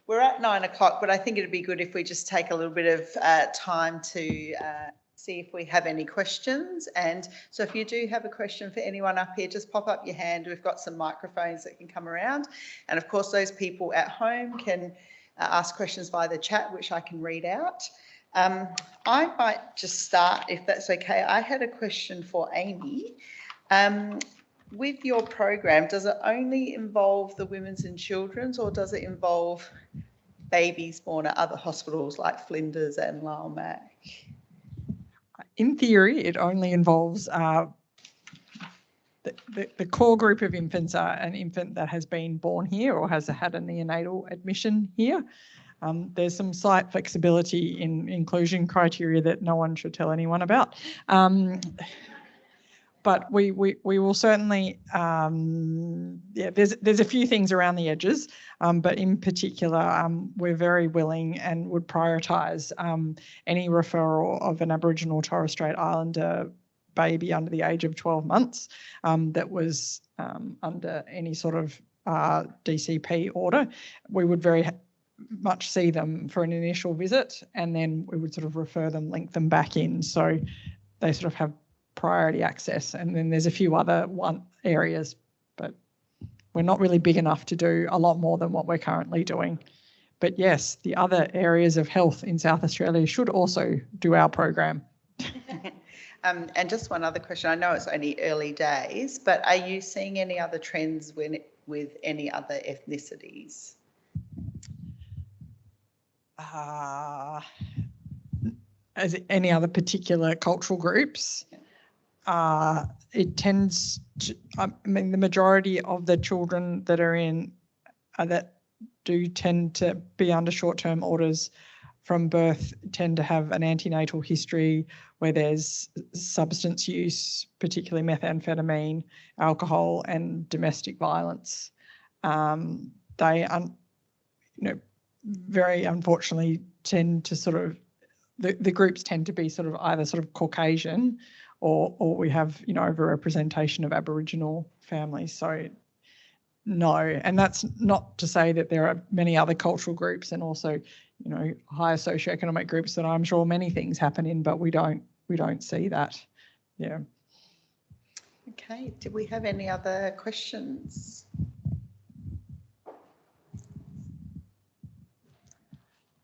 We're at 9 o'clock, but I think it'd be good if we just take a little bit of time to see if we have any questions. And so if you do have a question for anyone up here, just pop up your hand. We've got some microphones that can come around. And of course, those people at home can ask questions via the chat, which I can read out. I might just start, if that's okay. I had a question for Amy. With your program, does it only involve the women's and children's, or does it involve babies born at other hospitals like Flinders and Lyle Mac? In theory, it only involves the core group of infants are an infant that has been born here or has had a neonatal admission here. There's some slight flexibility in inclusion criteria that no one should tell anyone about. But we will certainly, there's a few things around the edges, but in particular, we're very willing and would prioritise any referral of an Aboriginal or Torres Strait Islander baby under the age of 12 months that was under any sort of DCP order. We would very much see them for an initial visit, and then we would sort of refer them, link them back in, so they sort of have priority access. And then there's a few other areas, but we're not really big enough to do a lot more than what we're currently doing. But yes, the other areas of health in South Australia should also do our program. And just one other question. I know it's only early days, but are you seeing any other trends with any other ethnicities? As any other particular cultural groups? It tends to, I mean, the majority of the children that are in that do tend to be under short-term orders from birth tend to have an antenatal history where there's substance use, particularly methamphetamine, alcohol, and domestic violence. They, very unfortunately tend to sort of, the groups tend to be sort of either sort of Caucasian or we have, overrepresentation of Aboriginal families. So no, and that's not to say that there are many other cultural groups and also, higher socioeconomic groups that I'm sure many things happen in, but we don't see that. Yeah. Okay. Do we have any other questions?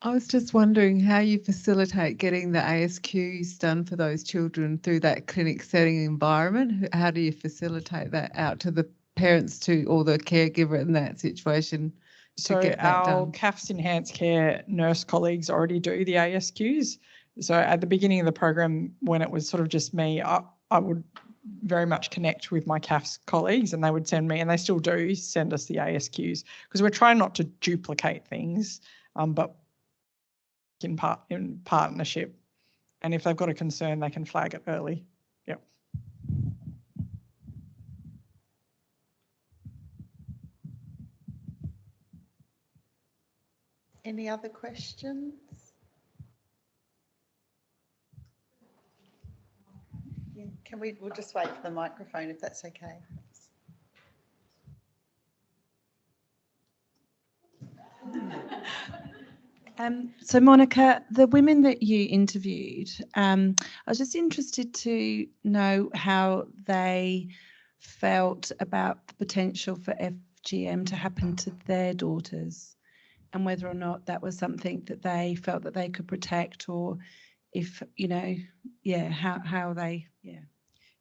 I was just wondering how you facilitate getting the ASQs done for those children through that clinic setting environment. How do you facilitate that out to the parents or the caregiver in that situation? So our CAFS Enhanced Care nurse colleagues already do the ASQs. So at the beginning of the program, when it was sort of just me, I would very much connect with my CAFS colleagues and they would send me, and they still do send us the ASQs because we're trying not to duplicate things, but in partnership, and if they've got a concern they can flag it early. Yep. Any other questions? Yeah, we'll just wait for the microphone if that's okay. So Monica, the women that you interviewed, I was just interested to know how they felt about the potential for FGM to happen to their daughters and whether or not that was something that they felt that they could protect, or if, how they,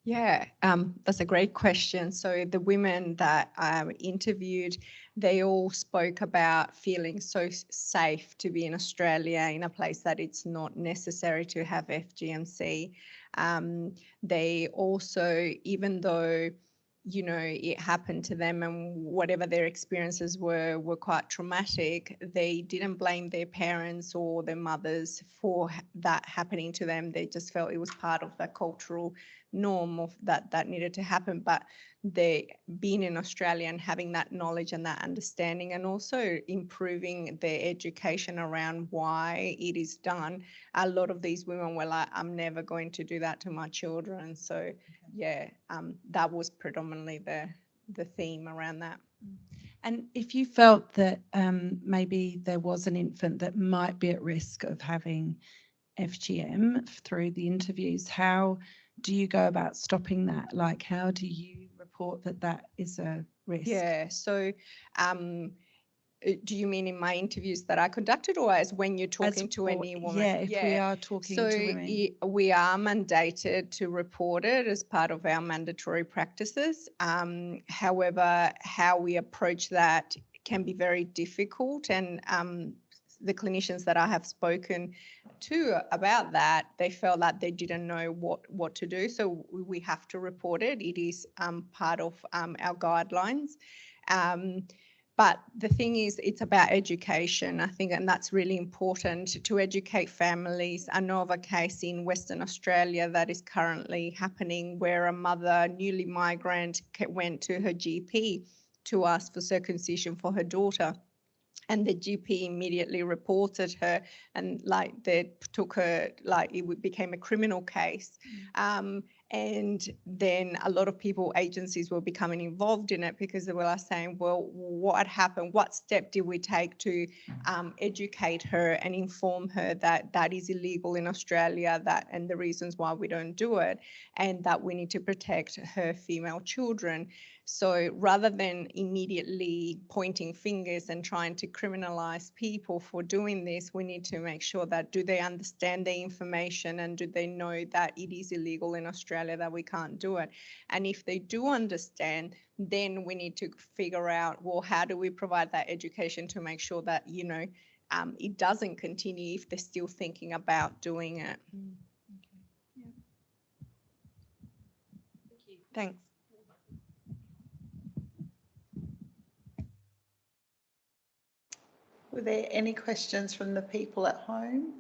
Yeah, that's a great question. So the women that I interviewed, they all spoke about feeling so safe to be in Australia, in a place that it's not necessary to have FGMC. They also, even though, it happened to them and whatever their experiences were quite traumatic, they didn't blame their parents or their mothers for that happening to them. They just felt it was part of the cultural norm of that needed to happen. But they being in Australia and having that knowledge and that understanding, and also improving their education around why it is done, a lot of these women were like, I'm never going to do that to my children. So that was predominantly the theme around that. And if you felt that maybe there was an infant that might be at risk of having FGM through the interviews, how do you go about stopping that? Like, how do you report that that is a risk? Yeah, so do you mean in my interviews that I conducted, or as when you're talking to any woman? Yeah, if we are talking to women. We are mandated to report it as part of our mandatory practices. However, how we approach that can be very difficult, and the clinicians that I have spoken to about that, they felt that they didn't know what to do. So we have to report it. It is part of our guidelines. But the thing is, it's about education, I think, and that's really important to educate families. I know of a case in Western Australia that is currently happening where a mother, newly migrant, went to her GP to ask for circumcision for her daughter. And the GP immediately reported her, and like they took her, like it became a criminal case. And then a lot of agencies were becoming involved in it because they were saying, well, what happened? What step did we take to educate her and inform her that that is illegal in Australia, and the reasons why we don't do it, and that we need to protect her female children. So rather than immediately pointing fingers and trying to criminalize people for doing this, we need to make sure that do they understand the information, and do they know that it is illegal in Australia, that we can't do it. And if they do understand, then we need to figure out, well, how do we provide that education to make sure that, it doesn't continue if they're still thinking about doing it. Okay. Yeah. Thank you. Thanks. Were there any questions from the people at home?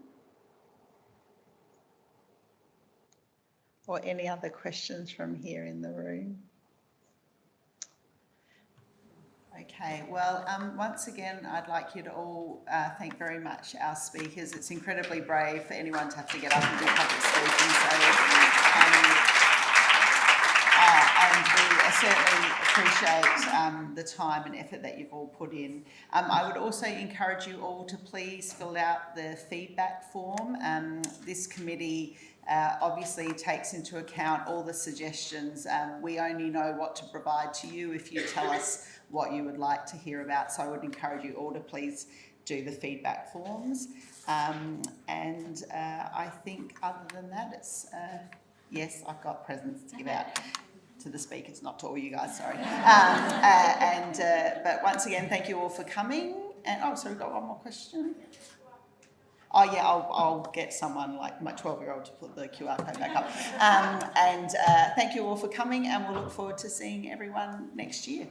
Or any other questions from here in the room? Okay, well, once again, I'd like you to all thank very much our speakers. It's incredibly brave for anyone to have to get up and do public speaking. And we certainly appreciate the time and effort that you've all put in. I would also encourage you all to please fill out the feedback form. This committee obviously takes into account all the suggestions. We only know what to provide to you if you tell us what you would like to hear about. So I would encourage you all to please do the feedback forms. I think other than that, it's, yes, I've got presents to give out to the speakers, not to all you guys, sorry. But once again, thank you all for coming. And, oh, sorry, we've got one more question. Oh yeah, I'll get someone like my 12-year-old to put the QR code back up. Thank you all for coming, and we'll look forward to seeing everyone next year.